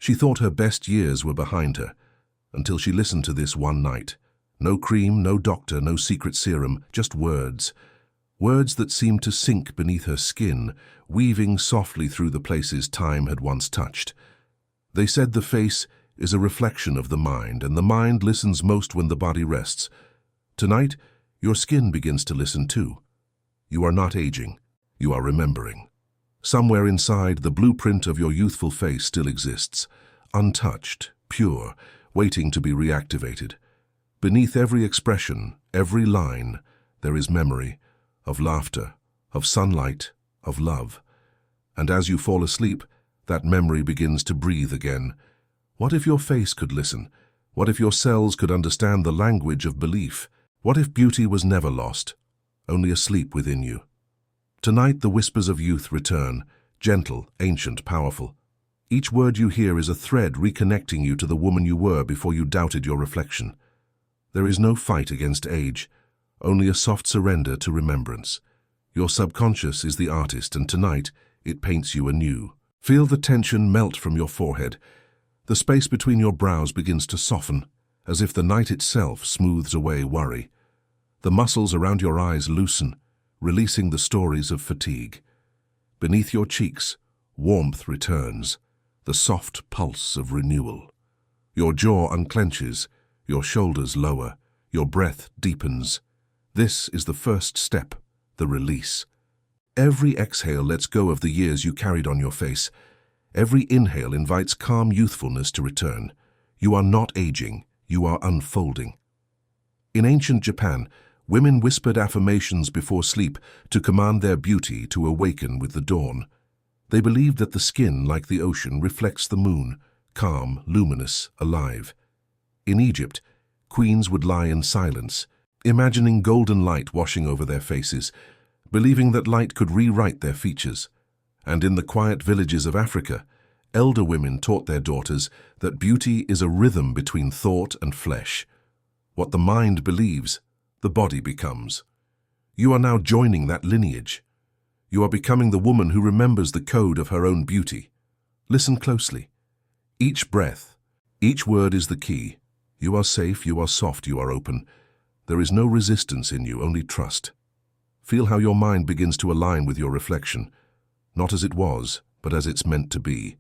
She thought her best years were behind her, until she listened to this one night. No cream, no doctor, no secret serum, just words. Words that seemed to sink beneath her skin, weaving softly through the places time had once touched. They said the face is a reflection of the mind, and the mind listens most when the body rests. Tonight, your skin begins to listen too. You are not aging, you are remembering. Somewhere inside, the blueprint of your youthful face still exists, untouched, pure, waiting to be reactivated. Beneath every expression, every line, there is memory of laughter, of sunlight, of love. And as you fall asleep, that memory begins to breathe again. What if your face could listen? What if your cells could understand the language of belief? What if beauty was never lost, only asleep within you? Tonight the whispers of youth return, gentle, ancient, powerful. Each word you hear is a thread reconnecting you to the woman you were before you doubted your reflection. There is no fight against age, only a soft surrender to remembrance. Your subconscious is the artist, and tonight it paints you anew. Feel the tension melt from your forehead. The space between your brows begins to soften, as if the night itself smooths away worry. The muscles around your eyes loosen, releasing the stories of fatigue. Beneath your cheeks, warmth returns, the soft pulse of renewal. Your jaw unclenches, your shoulders lower, your breath deepens. This is the first step, the release. Every exhale lets go of the years you carried on your face. Every inhale invites calm youthfulness to return. You are not aging, you are unfolding. In ancient Japan, women whispered affirmations before sleep to command their beauty to awaken with the dawn. They believed that the skin, like the ocean, reflects the moon, calm, luminous, alive. In Egypt, queens would lie in silence, imagining golden light washing over their faces, believing that light could rewrite their features. And in the quiet villages of Africa, elder women taught their daughters that beauty is a rhythm between thought and flesh. What the mind believes, the body becomes. You are now joining that lineage. You are becoming the woman who remembers the code of her own beauty. Listen closely. Each breath, each word is the key. You are safe, you are soft, you are open. There is no resistance in you, only trust. Feel how your mind begins to align with your reflection, not as it was, but as it's meant to be.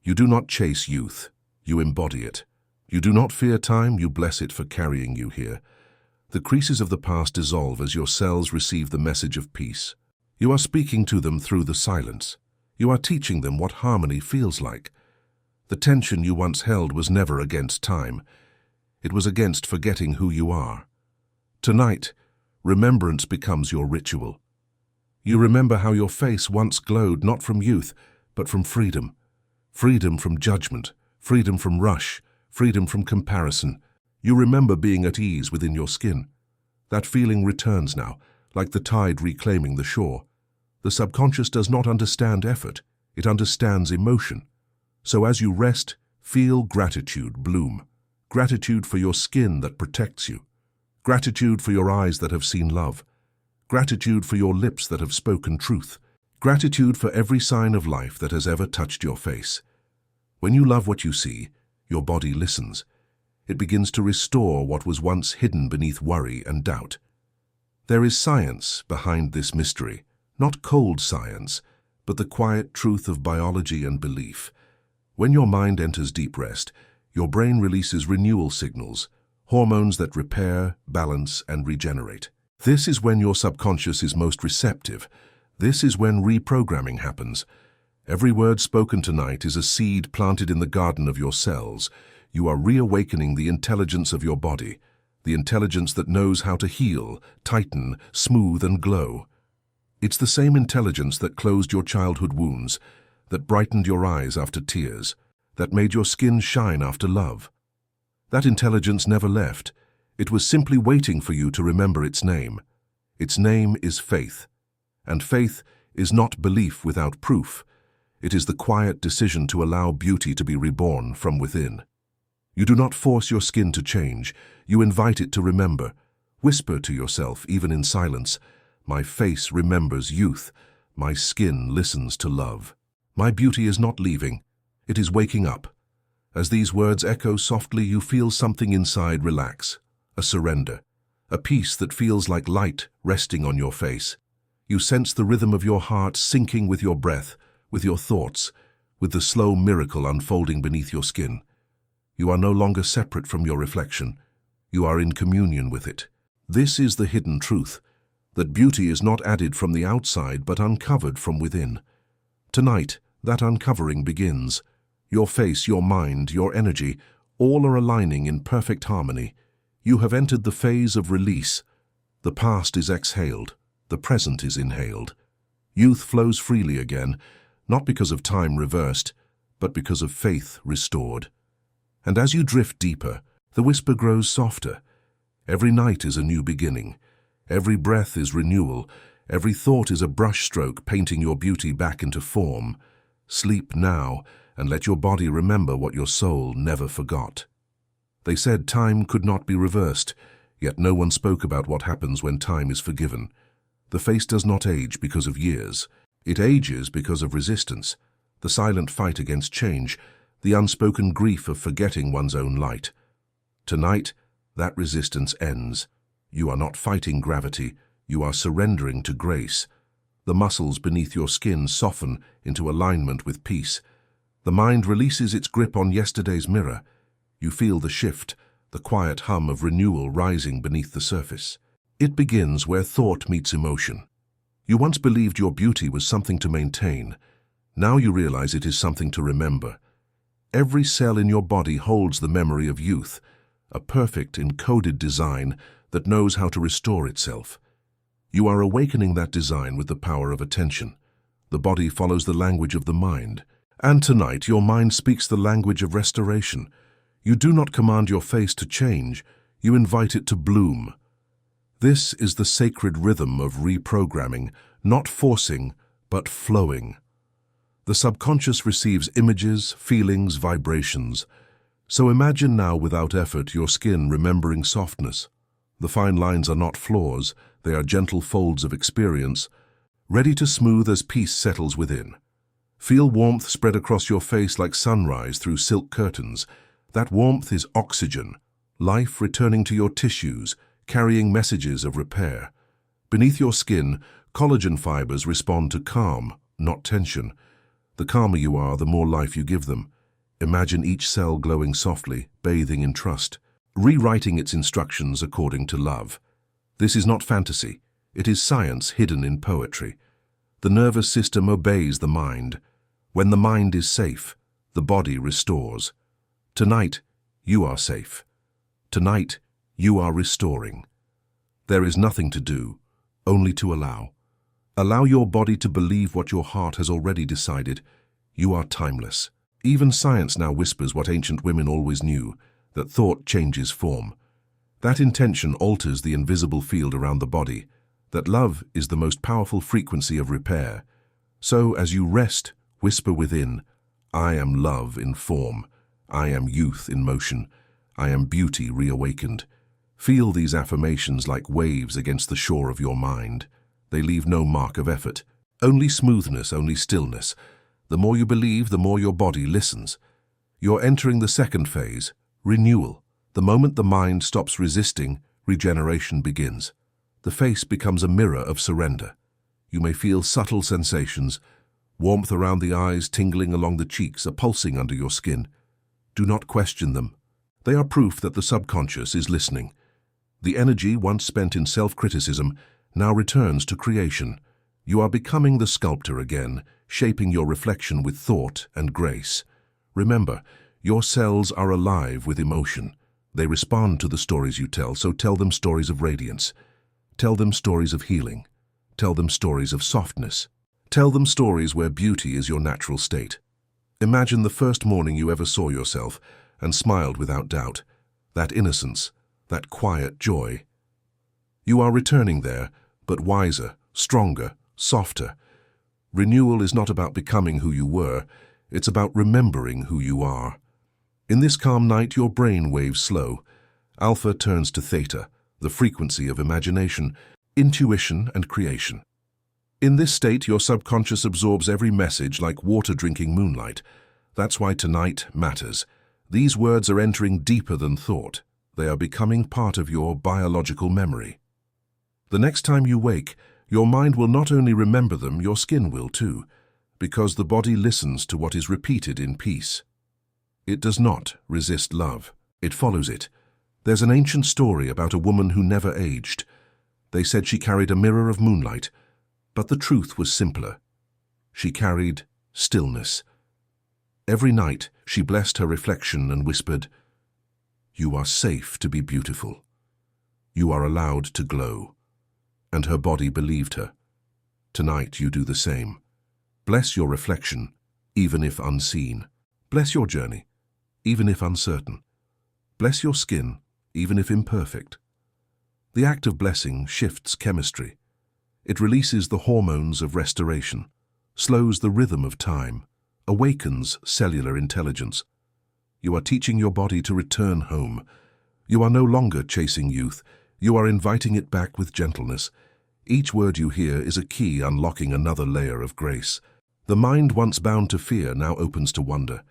You do not chase youth, you embody it. You do not fear time, you bless it for carrying you here. The creases of the past dissolve as your cells receive the message of peace. You are speaking to them through the silence. You are teaching them what harmony feels like. The tension you once held was never against time. It was against forgetting who you are. Tonight, remembrance becomes your ritual. You remember how your face once glowed not from youth, but from freedom. Freedom from judgment, freedom from rush, freedom from comparison. You remember being at ease within your skin. That feeling returns now, like the tide reclaiming the shore. The subconscious does not understand effort, it understands emotion. So as you rest, feel gratitude bloom. Gratitude for your skin that protects you. Gratitude for your eyes that have seen love. Gratitude for your lips that have spoken truth. Gratitude for every sign of life that has ever touched your face. When you love what you see, your body listens. It begins to restore what was once hidden beneath worry and doubt. There is science behind this mystery, not cold science, but the quiet truth of biology and belief. When your mind enters deep rest, your brain releases renewal signals, hormones that repair, balance, and regenerate. This is when your subconscious is most receptive. This is when reprogramming happens. Every word spoken tonight is a seed planted in the garden of your cells. You are reawakening the intelligence of your body, the intelligence that knows how to heal, tighten, smooth, and glow. It's the same intelligence that closed your childhood wounds, that brightened your eyes after tears, that made your skin shine after love. That intelligence never left. It was simply waiting for you to remember its name. Its name is faith. And faith is not belief without proof. It is the quiet decision to allow beauty to be reborn from within. You do not force your skin to change. You invite it to remember. Whisper to yourself, even in silence, "My face remembers youth. My skin listens to love." My beauty is not leaving. It is waking up. As these words echo softly, you feel something inside relax, a surrender, a peace that feels like light resting on your face. You sense the rhythm of your heart syncing with your breath, with your thoughts, with the slow miracle unfolding beneath your skin. You are no longer separate from your reflection. You are in communion with it. This is the hidden truth, that beauty is not added from the outside but uncovered from within. Tonight, that uncovering begins. Your face, your mind, your energy, all are aligning in perfect harmony. You have entered the phase of release. The past is exhaled. The present is inhaled. Youth flows freely again, not because of time reversed, but because of faith restored. And as you drift deeper, the whisper grows softer. Every night is a new beginning. Every breath is renewal. Every thought is a brushstroke painting your beauty back into form. Sleep now, and let your body remember what your soul never forgot. They said time could not be reversed, yet no one spoke about what happens when time is forgiven. The face does not age because of years. It ages because of resistance, the silent fight against change, the unspoken grief of forgetting one's own light. Tonight, that resistance ends. You are not fighting gravity, you are surrendering to grace. The muscles beneath your skin soften into alignment with peace. The mind releases its grip on yesterday's mirror. You feel the shift, the quiet hum of renewal rising beneath the surface. It begins where thought meets emotion. You once believed your beauty was something to maintain. Now you realize it is something to remember. Every cell in your body holds the memory of youth, a perfect encoded design that knows how to restore itself. You are awakening that design with the power of attention. The body follows the language of the mind. And tonight, your mind speaks the language of restoration. You do not command your face to change, you invite it to bloom. This is the sacred rhythm of reprogramming, not forcing, but flowing. The subconscious receives images, feelings, vibrations. So imagine now without effort your skin remembering softness. The fine lines are not flaws, they are gentle folds of experience, ready to smooth as peace settles within. Feel warmth spread across your face like sunrise through silk curtains. That warmth is oxygen, life returning to your tissues, carrying messages of repair. Beneath your skin, collagen fibers respond to calm, not tension. The calmer you are, the more life you give them. Imagine each cell glowing softly, bathing in trust, rewriting its instructions according to love. This is not fantasy. It is science hidden in poetry. The nervous system obeys the mind. When the mind is safe, the body restores. Tonight, you are safe. Tonight, you are restoring. There is nothing to do, only to allow. Allow your body to believe what your heart has already decided. You are timeless. Even science now whispers what ancient women always knew, that thought changes form. That intention alters the invisible field around the body, that love is the most powerful frequency of repair. So, as you rest, whisper within, I am love in form. I am youth in motion. I am beauty reawakened. Feel these affirmations like waves against the shore of your mind. They leave no mark of effort. Only smoothness, only stillness. The more you believe, the more your body listens. You're entering the second phase, renewal. The moment the mind stops resisting, regeneration begins. The face becomes a mirror of surrender. You may feel subtle sensations, warmth around the eyes, tingling along the cheeks, a pulsing under your skin. Do not question them. They are proof that the subconscious is listening. The energy once spent in self-criticism now returns to creation. You are becoming the sculptor again, shaping your reflection with thought and grace. Remember, your cells are alive with emotion. They respond to the stories you tell, so tell them stories of radiance. Tell them stories of healing. Tell them stories of softness. Tell them stories where beauty is your natural state. Imagine the first morning you ever saw yourself and smiled without doubt. That innocence, that quiet joy. You are returning there, but wiser, stronger, softer. Renewal is not about becoming who you were, it's about remembering who you are. In this calm night, your brain waves slow. Alpha turns to theta, the frequency of imagination, intuition, and creation. In this state, your subconscious absorbs every message like water drinking moonlight. That's why tonight matters. These words are entering deeper than thought. They are becoming part of your biological memory. The next time you wake, your mind will not only remember them, your skin will too, because the body listens to what is repeated in peace. It does not resist love. It follows it. There's an ancient story about a woman who never aged. They said she carried a mirror of moonlight, but the truth was simpler. She carried stillness. Every night she blessed her reflection and whispered, "You are safe to be beautiful. You are allowed to glow." And her body believed her. Tonight you do the same. Bless your reflection, even if unseen. Bless your journey, even if uncertain. Bless your skin, even if imperfect. The act of blessing shifts chemistry. It releases the hormones of restoration, slows the rhythm of time, awakens cellular intelligence. You are teaching your body to return home. You are no longer chasing youth. You are inviting it back with gentleness. Each word you hear is a key unlocking another layer of grace. The mind once bound to fear now opens to wonder.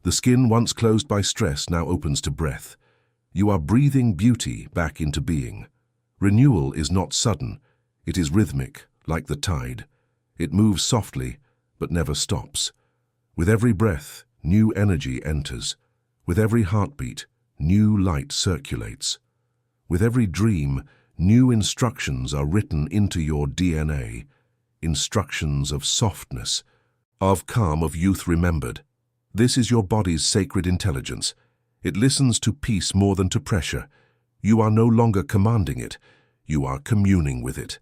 The skin once closed by stress now opens to breath. You are breathing beauty back into being. Renewal is not sudden. It is rhythmic, like the tide. It moves softly, but never stops. With every breath, new energy enters. With every heartbeat, new light circulates. With every dream, new instructions are written into your DNA. Instructions of softness, of calm, of youth remembered. This is your body's sacred intelligence. It listens to peace more than to pressure. You are no longer commanding it. You are communing with it.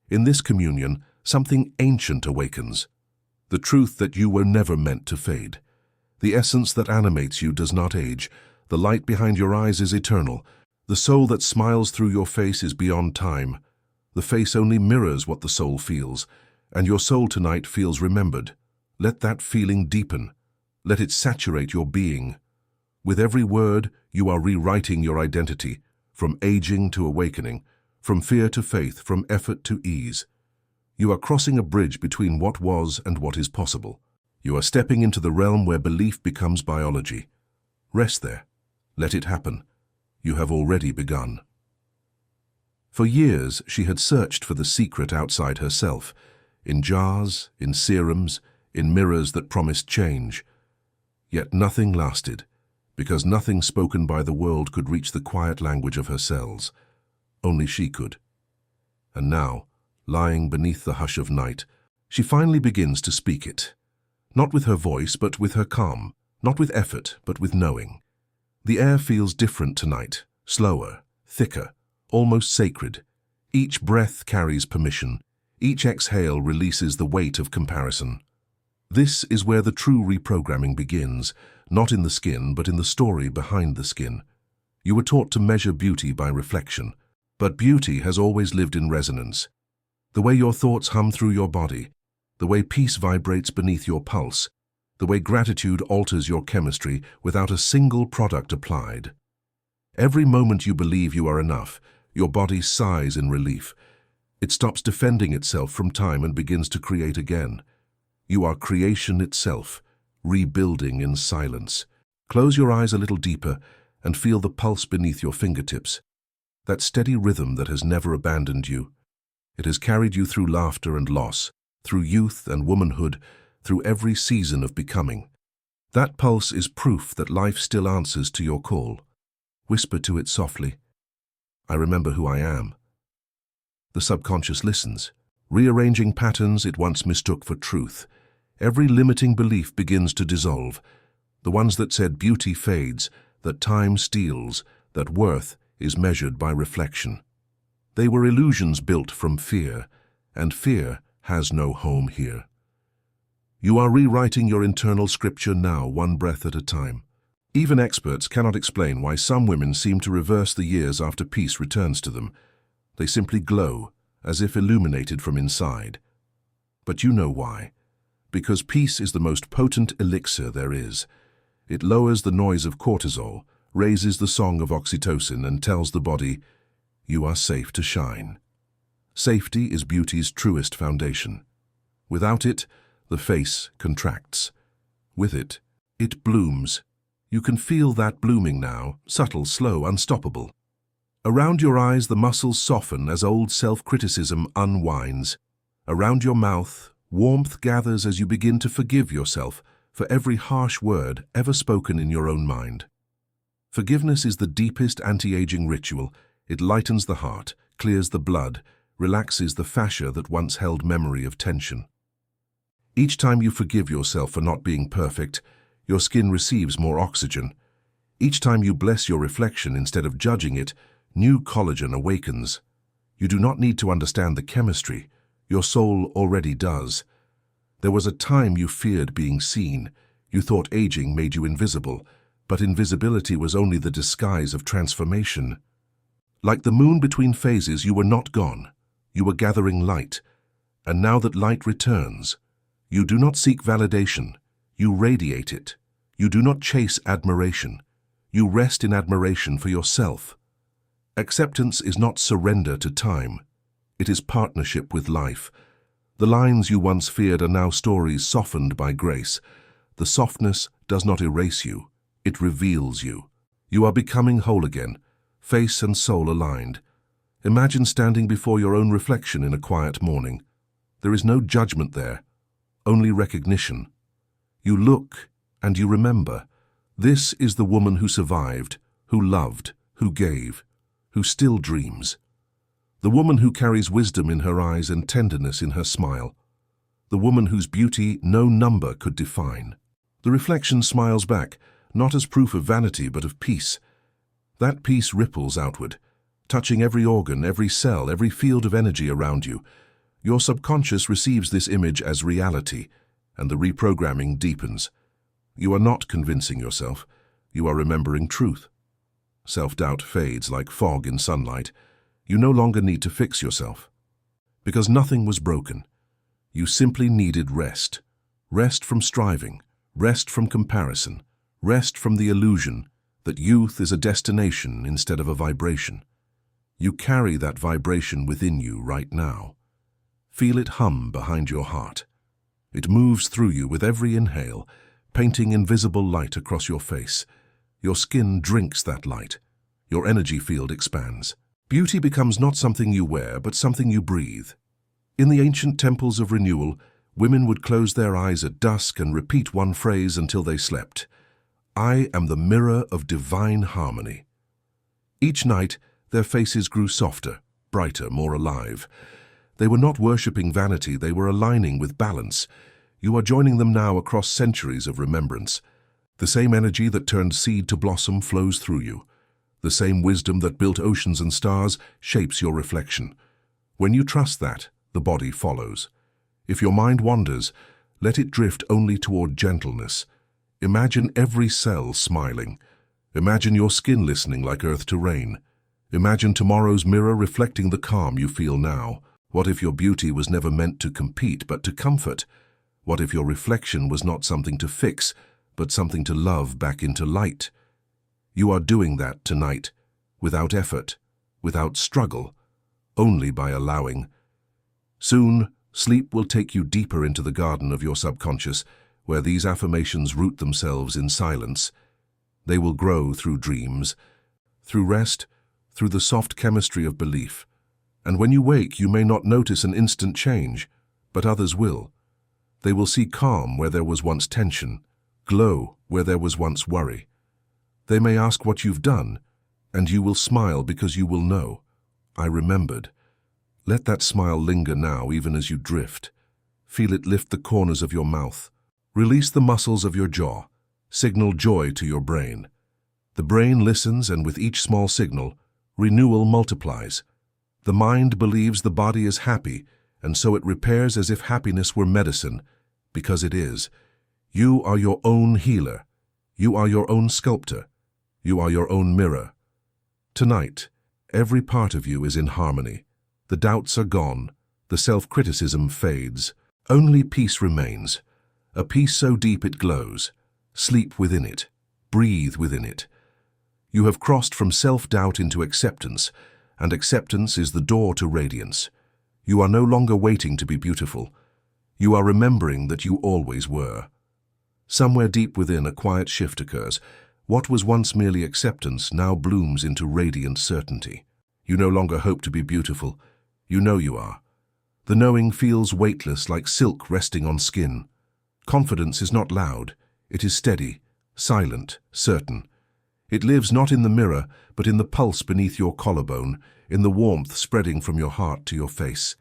In this communion, something ancient awakens. The truth that you were never meant to fade. The essence that animates you does not age. The light behind your eyes is eternal. The soul that smiles through your face is beyond time. The face only mirrors what the soul feels, and your soul tonight feels remembered. Let that feeling deepen. Let it saturate your being. With every word, you are rewriting your identity, from aging to awakening, from fear to faith, from effort to ease. You are crossing a bridge between what was and what is possible. You are stepping into the realm where belief becomes biology. Rest there. Let it happen. You have already begun. For years, she had searched for the secret outside herself, in jars, in serums, in mirrors that promised change. Yet nothing lasted, because nothing spoken by the world could reach the quiet language of her cells. Only she could. And now, lying beneath the hush of night, she finally begins to speak it. Not with her voice, but with her calm. Not with effort, but with knowing. The air feels different tonight, slower, thicker, almost sacred. Each breath carries permission. Each exhale releases the weight of comparison. This is where the true reprogramming begins, not in the skin, but in the story behind the skin. You were taught to measure beauty by reflection, but beauty has always lived in resonance. The way your thoughts hum through your body, the way peace vibrates beneath your pulse, the way gratitude alters your chemistry without a single product applied. Every moment you believe you are enough, your body sighs in relief. It stops defending itself from time and begins to create again. You are creation itself, rebuilding in silence. Close your eyes a little deeper and feel the pulse beneath your fingertips. That steady rhythm that has never abandoned you. It has carried you through laughter and loss, through youth and womanhood, through every season of becoming. That pulse is proof that life still answers to your call. Whisper to it softly, "I remember who I am." The subconscious listens, rearranging patterns it once mistook for truth. Every limiting belief begins to dissolve. The ones that said beauty fades, that time steals, that worth is measured by reflection. They were illusions built from fear, and fear has no home here. You are rewriting your internal scripture now, one breath at a time. Even experts cannot explain why some women seem to reverse the years after peace returns to them. They simply glow, as if illuminated from inside. But you know why. Because peace is the most potent elixir there is. It lowers the noise of cortisol, raises the song of oxytocin, and tells the body, you are safe to shine. Safety is beauty's truest foundation. Without it, the face contracts. With it, it blooms. You can feel that blooming now, subtle, slow, unstoppable. Around your eyes, the muscles soften as old self-criticism unwinds. Around your mouth, warmth gathers as you begin to forgive yourself for every harsh word ever spoken in your own mind. Forgiveness is the deepest anti-aging ritual. It lightens the heart, clears the blood, relaxes the fascia that once held memory of tension. Each time you forgive yourself for not being perfect, your skin receives more oxygen. Each time you bless your reflection instead of judging it, new collagen awakens. You do not need to understand the chemistry. Your soul already does. There was a time you feared being seen. You thought aging made you invisible, but invisibility was only the disguise of transformation. Like the moon between phases, you were not gone. You were gathering light. And now that light returns, you do not seek validation. You radiate it. You do not chase admiration. You rest in admiration for yourself. Acceptance is not surrender to time. It is partnership with life. The lines you once feared are now stories softened by grace. The softness does not erase you. It reveals you. You are becoming whole again, face and soul aligned. Imagine standing before your own reflection in a quiet morning. There is no judgment there, only recognition. You look and you remember. This is the woman who survived, who loved, who gave, who still dreams. The woman who carries wisdom in her eyes and tenderness in her smile. The woman whose beauty no number could define. The reflection smiles back, not as proof of vanity but of peace. That peace ripples outward, touching every organ, every cell, every field of energy around you. Your subconscious receives this image as reality, and the reprogramming deepens. You are not convincing yourself. You are remembering truth. Self-doubt fades like fog in sunlight. You no longer need to fix yourself. Because nothing was broken. You simply needed rest. Rest from striving. Rest from comparison. Rest from the illusion that youth is a destination instead of a vibration. You carry that vibration within you right now. Feel it hum behind your heart. It moves through you with every inhale, painting invisible light across your face. Your skin drinks that light. Your energy field expands. Beauty becomes not something you wear, but something you breathe. In the ancient temples of renewal, women would close their eyes at dusk and repeat one phrase until they slept. I am the mirror of divine harmony. Each night, their faces grew softer, brighter, more alive. They were not worshipping vanity, they were aligning with balance. You are joining them now across centuries of remembrance. The same energy that turned seed to blossom flows through you. The same wisdom that built oceans and stars shapes your reflection. When you trust that, the body follows. If your mind wanders, let it drift only toward gentleness. Imagine every cell smiling. Imagine your skin listening like earth to rain. Imagine tomorrow's mirror reflecting the calm you feel now. What if your beauty was never meant to compete but to comfort? What if your reflection was not something to fix, but something to love back into light? You are doing that tonight, without effort, without struggle, only by allowing. Soon, sleep will take you deeper into the garden of your subconscious, where these affirmations root themselves in silence. They will grow through dreams, through rest, through the soft chemistry of belief. And when you wake, you may not notice an instant change, but others will. They will see calm where there was once tension, glow where there was once worry. They may ask what you've done, and you will smile because you will know. I remembered. Let that smile linger now even as you drift. Feel it lift the corners of your mouth. Release the muscles of your jaw. Signal joy to your brain. The brain listens, and with each small signal, renewal multiplies. The mind believes the body is happy, and so it repairs as if happiness were medicine, because it is. You are your own healer. You are your own sculptor. You are your own mirror. Tonight, every part of you is in harmony. The doubts are gone. The self-criticism fades. Only peace remains. A peace so deep it glows. Sleep within it. Breathe within it. You have crossed from self-doubt into acceptance, and acceptance is the door to radiance. You are no longer waiting to be beautiful. You are remembering that you always were. Somewhere deep within, a quiet shift occurs. What was once merely acceptance now blooms into radiant certainty. You no longer hope to be beautiful. You know you are. The knowing feels weightless like silk resting on skin. Confidence is not loud. It is steady, silent, certain. It lives not in the mirror, but in the pulse beneath your collarbone, in the warmth spreading from your heart to your face.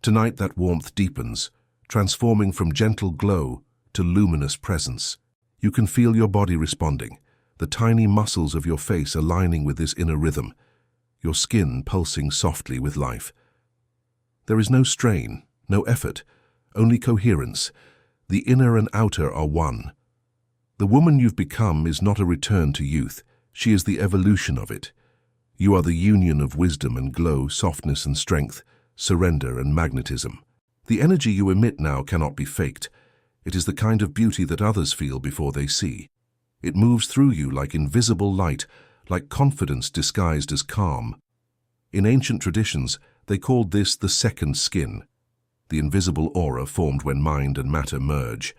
Tonight that warmth deepens, transforming from gentle glow to luminous presence. You can feel your body responding, the tiny muscles of your face aligning with this inner rhythm, your skin pulsing softly with life. There is no strain, no effort, only coherence. The inner and outer are one. The woman you've become is not a return to youth. She is the evolution of it. You are the union of wisdom and glow, softness and strength, surrender and magnetism. The energy you emit now cannot be faked. It is the kind of beauty that others feel before they see. It moves through you like invisible light, like confidence disguised as calm. In ancient traditions, they called this the second skin, the invisible aura formed when mind and matter merge.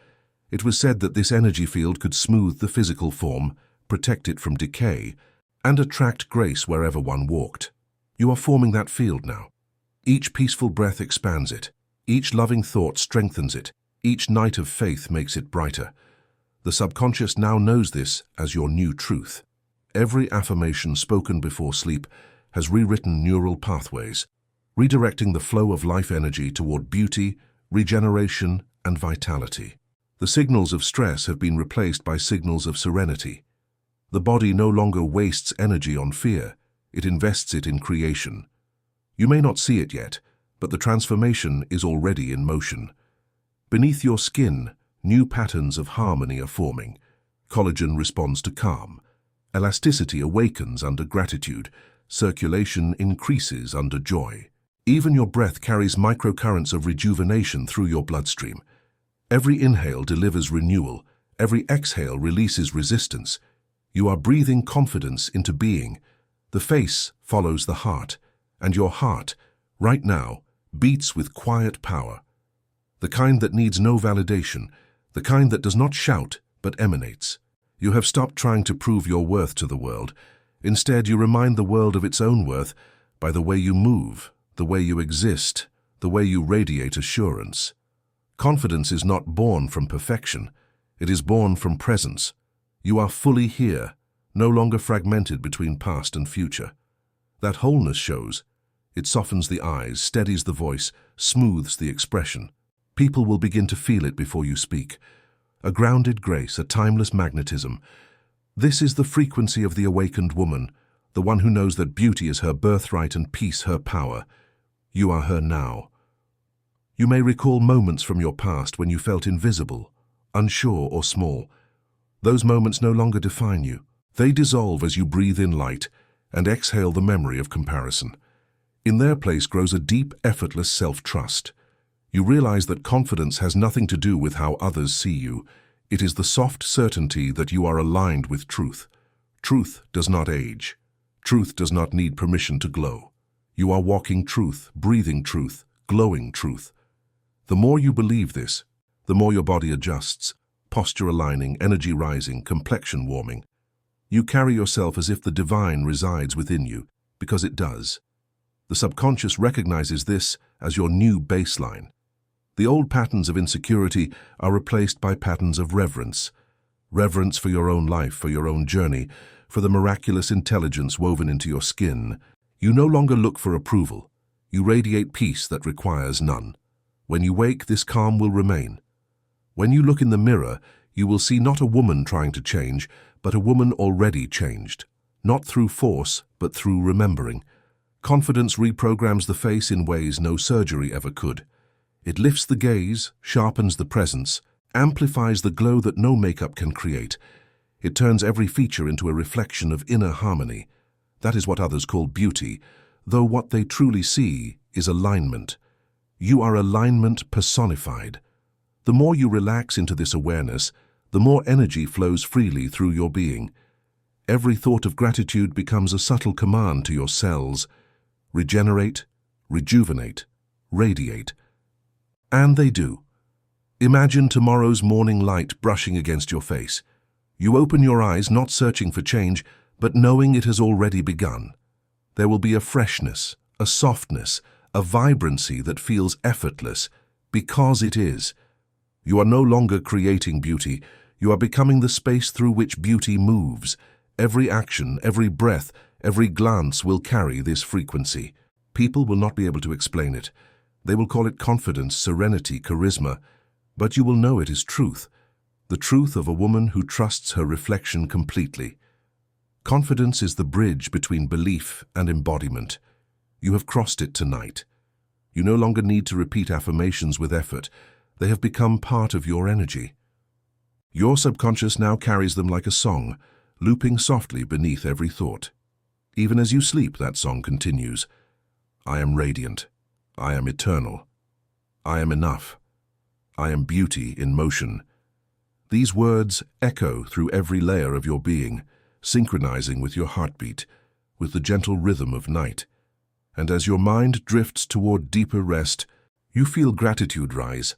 It was said that this energy field could smooth the physical form, protect it from decay, and attract grace wherever one walked. You are forming that field now. Each peaceful breath expands it. Each loving thought strengthens it. Each night of faith makes it brighter. The subconscious now knows this as your new truth. Every affirmation spoken before sleep has rewritten neural pathways, redirecting the flow of life energy toward beauty, regeneration, and vitality. The signals of stress have been replaced by signals of serenity. The body no longer wastes energy on fear, it invests it in creation. You may not see it yet, but the transformation is already in motion. Beneath your skin, new patterns of harmony are forming. Collagen responds to calm. Elasticity awakens under gratitude. Circulation increases under joy. Even your breath carries microcurrents of rejuvenation through your bloodstream. Every inhale delivers renewal. Every exhale releases resistance. You are breathing confidence into being. The face follows the heart, and your heart, right now, beats with quiet power. The kind that needs no validation, the kind that does not shout but emanates. You have stopped trying to prove your worth to the world. Instead, you remind the world of its own worth by the way you move, the way you exist, the way you radiate assurance. Confidence is not born from perfection. It is born from presence. You are fully here, no longer fragmented between past and future. That wholeness shows. It softens the eyes, steadies the voice, smooths the expression. People will begin to feel it before you speak. A grounded grace, a timeless magnetism. This is the frequency of the awakened woman, the one who knows that beauty is her birthright and peace her power. You are her now. You may recall moments from your past when you felt invisible, unsure or small. Those moments no longer define you. They dissolve as you breathe in light and exhale the memory of comparison. In their place grows a deep, effortless self-trust. You realize that confidence has nothing to do with how others see you. It is the soft certainty that you are aligned with truth. Truth does not age. Truth does not need permission to glow. You are walking truth, breathing truth, glowing truth. The more you believe this, the more your body adjusts, posture aligning, energy rising, complexion warming. You carry yourself as if the divine resides within you, because it does. The subconscious recognizes this as your new baseline. The old patterns of insecurity are replaced by patterns of reverence. Reverence for your own life, for your own journey, for the miraculous intelligence woven into your skin. You no longer look for approval. You radiate peace that requires none. When you wake, this calm will remain. When you look in the mirror, you will see not a woman trying to change, but a woman already changed. Not through force, but through remembering. Confidence reprograms the face in ways no surgery ever could. It lifts the gaze, sharpens the presence, amplifies the glow that no makeup can create. It turns every feature into a reflection of inner harmony. That is what others call beauty, though what they truly see is alignment. You are alignment personified. The more you relax into this awareness, the more energy flows freely through your being. Every thought of gratitude becomes a subtle command to your cells. Regenerate, rejuvenate, radiate. And they do. Imagine tomorrow's morning light brushing against your face. You open your eyes not searching for change, but knowing it has already begun. There will be a freshness, a softness, a vibrancy that feels effortless, because it is. You are no longer creating beauty, you are becoming the space through which beauty moves. Every action, every breath, every glance will carry this frequency. People will not be able to explain it. They will call it confidence, serenity, charisma, but you will know it is truth. The truth of a woman who trusts her reflection completely. Confidence is the bridge between belief and embodiment. You have crossed it tonight. You no longer need to repeat affirmations with effort. They have become part of your energy. Your subconscious now carries them like a song, looping softly beneath every thought. Even as you sleep, that song continues. I am radiant. I am eternal. I am enough. I am beauty in motion. These words echo through every layer of your being, synchronizing with your heartbeat, with the gentle rhythm of night. And as your mind drifts toward deeper rest, you feel gratitude rise,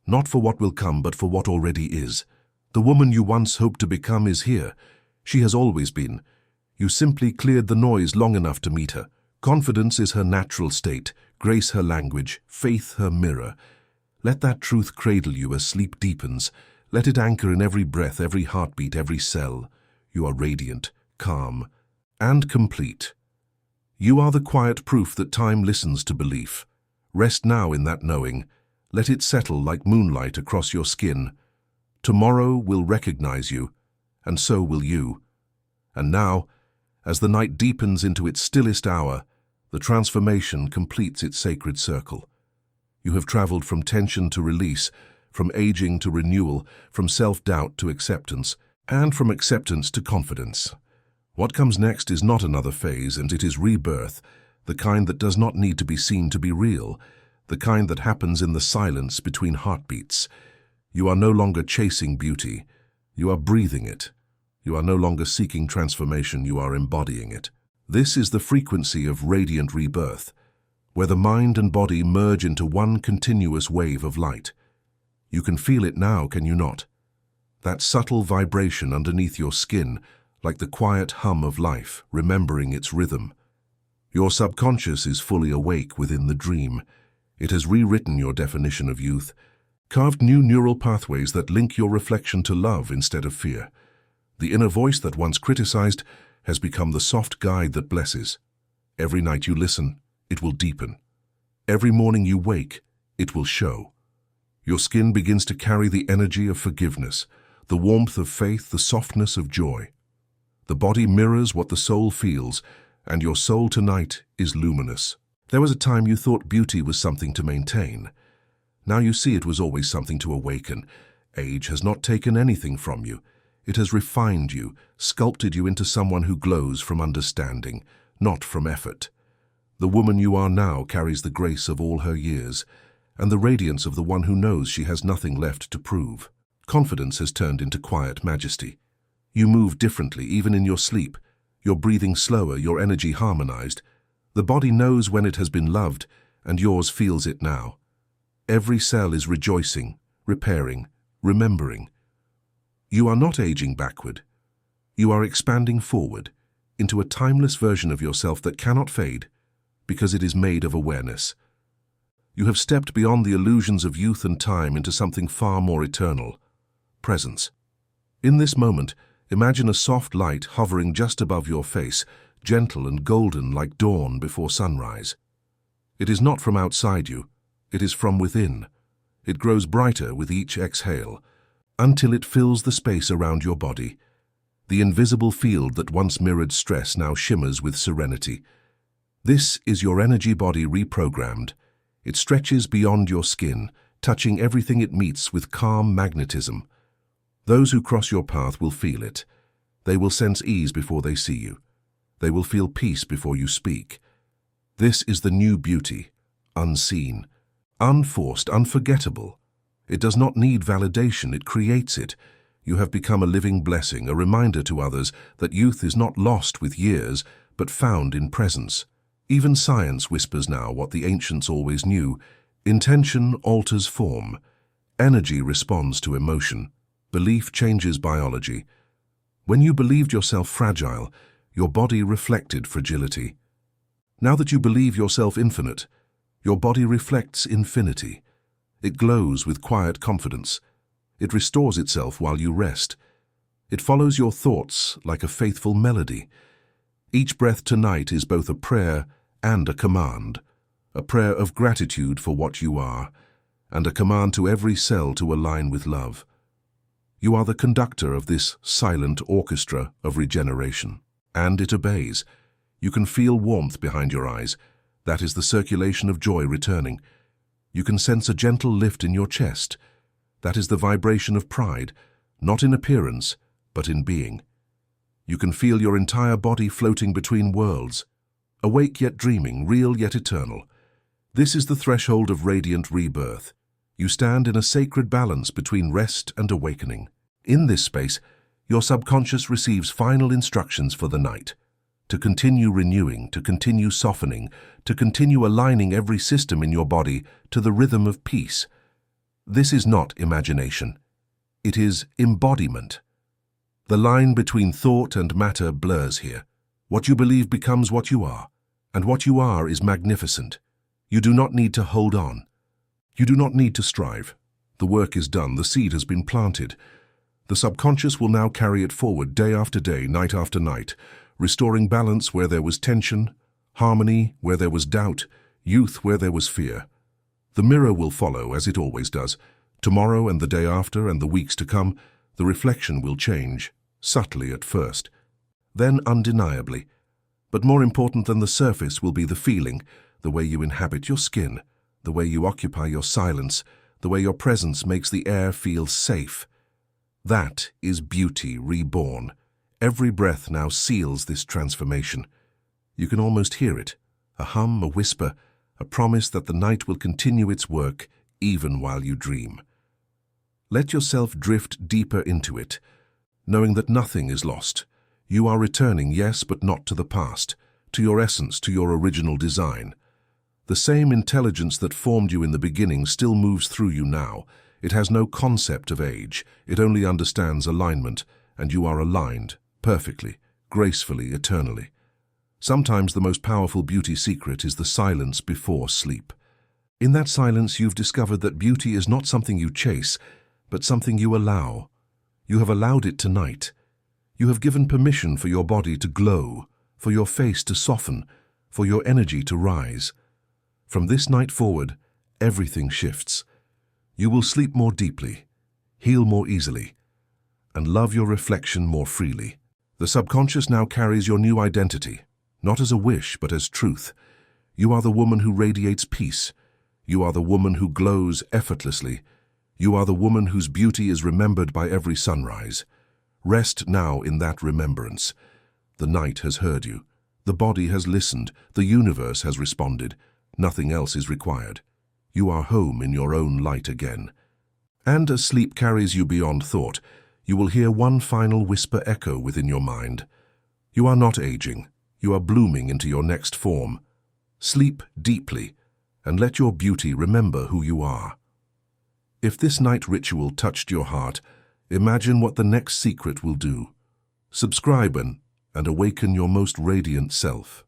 not for what will come, but for what already is. The woman you once hoped to become is here. She has always been. You simply cleared the noise long enough to meet her. Confidence is her natural state, grace her language, faith her mirror. Let that truth cradle you as sleep deepens. Let it anchor in every breath, every heartbeat, every cell. You are radiant, calm, and complete. You are the quiet proof that time listens to belief. Rest now in that knowing. Let it settle like moonlight across your skin. Tomorrow will recognize you, and so will you. And now, as the night deepens into its stillest hour, the transformation completes its sacred circle. You have traveled from tension to release, from aging to renewal, from self-doubt to acceptance, and from acceptance to confidence. What comes next is not another phase, and it is rebirth, the kind that does not need to be seen to be real, the kind that happens in the silence between heartbeats. You are no longer chasing beauty, you are breathing it. You are no longer seeking transformation, you are embodying it. This is the frequency of radiant rebirth, where the mind and body merge into one continuous wave of light. You can feel it now, can you not? That subtle vibration underneath your skin, like the quiet hum of life, remembering its rhythm. Your subconscious is fully awake within the dream. It has rewritten your definition of youth, carved new neural pathways that link your reflection to love instead of fear. The inner voice that once criticized has become the soft guide that blesses. Every night you listen, it will deepen. Every morning you wake, it will show. Your skin begins to carry the energy of forgiveness, the warmth of faith, the softness of joy. The body mirrors what the soul feels, and your soul tonight is luminous. There was a time you thought beauty was something to maintain. Now you see it was always something to awaken. Age has not taken anything from you. It has refined you, sculpted you into someone who glows from understanding, not from effort. The woman you are now carries the grace of all her years, and the radiance of the one who knows she has nothing left to prove. Confidence has turned into quiet majesty. You move differently, even in your sleep. Your breathing slower, your energy harmonized. The body knows when it has been loved, and yours feels it now. Every cell is rejoicing, repairing, remembering. You are not aging backward. You are expanding forward, into a timeless version of yourself that cannot fade, because it is made of awareness. You have stepped beyond the illusions of youth and time into something far more eternal, presence. In this moment, imagine a soft light hovering just above your face, gentle and golden like dawn before sunrise. It is not from outside you, it is from within. It grows brighter with each exhale, until it fills the space around your body. The invisible field that once mirrored stress now shimmers with serenity. This is your energy body reprogrammed. It stretches beyond your skin, touching everything it meets with calm magnetism. Those who cross your path will feel it. They will sense ease before they see you. They will feel peace before you speak. This is the new beauty, unseen, unforced, unforgettable. It does not need validation, it creates it. You have become a living blessing, a reminder to others that youth is not lost with years, but found in presence. Even science whispers now what the ancients always knew. Intention alters form. Energy responds to emotion. Belief changes biology. When you believed yourself fragile, your body reflected fragility. Now that you believe yourself infinite, your body reflects infinity. It glows with quiet confidence. It restores itself while you rest. It follows your thoughts like a faithful melody. Each breath tonight is both a prayer and a command, a prayer of gratitude for what you are, and a command to every cell to align with love. You are the conductor of this silent orchestra of regeneration, and it obeys. You can feel warmth behind your eyes. That is the circulation of joy returning. You can sense a gentle lift in your chest. That is the vibration of pride, not in appearance, but in being. You can feel your entire body floating between worlds, awake yet dreaming, real yet eternal. This is the threshold of radiant rebirth. You stand in a sacred balance between rest and awakening. In this space, your subconscious receives final instructions for the night. To continue renewing, to continue softening, to continue aligning every system in your body to the rhythm of peace. This is not imagination. It is embodiment. The line between thought and matter blurs here. What you believe becomes what you are, and what you are is magnificent. You do not need to hold on. You do not need to strive. The work is done, the seed has been planted. The subconscious will now carry it forward day after day, night after night, restoring balance where there was tension, harmony where there was doubt, youth where there was fear. The mirror will follow, as it always does. Tomorrow and the day after and the weeks to come, the reflection will change, subtly at first, then undeniably. But more important than the surface will be the feeling, the way you inhabit your skin, the way you occupy your silence, the way your presence makes the air feel safe. That is beauty reborn. Every breath now seals this transformation. You can almost hear it, a hum, a whisper, a promise that the night will continue its work even while you dream. Let yourself drift deeper into it, knowing that nothing is lost. You are returning, yes, but not to the past, to your essence, to your original design. The same intelligence that formed you in the beginning still moves through you now. It has no concept of age. It only understands alignment, and you are aligned, perfectly, gracefully, eternally. Sometimes the most powerful beauty secret is the silence before sleep. In that silence, you've discovered that beauty is not something you chase, but something you allow. You have allowed it tonight. You have given permission for your body to glow, for your face to soften, for your energy to rise. From this night forward, everything shifts. You will sleep more deeply, heal more easily, and love your reflection more freely. The subconscious now carries your new identity, not as a wish, but as truth. You are the woman who radiates peace. You are the woman who glows effortlessly. You are the woman whose beauty is remembered by every sunrise. Rest now in that remembrance. The night has heard you. The body has listened. The universe has responded. Nothing else is required. You are home in your own light again. And as sleep carries you beyond thought, you will hear one final whisper echo within your mind. You are not aging. You are blooming into your next form. Sleep deeply, and let your beauty remember who you are. If this night ritual touched your heart, imagine what the next secret will do. Subscribe and awaken your most radiant self.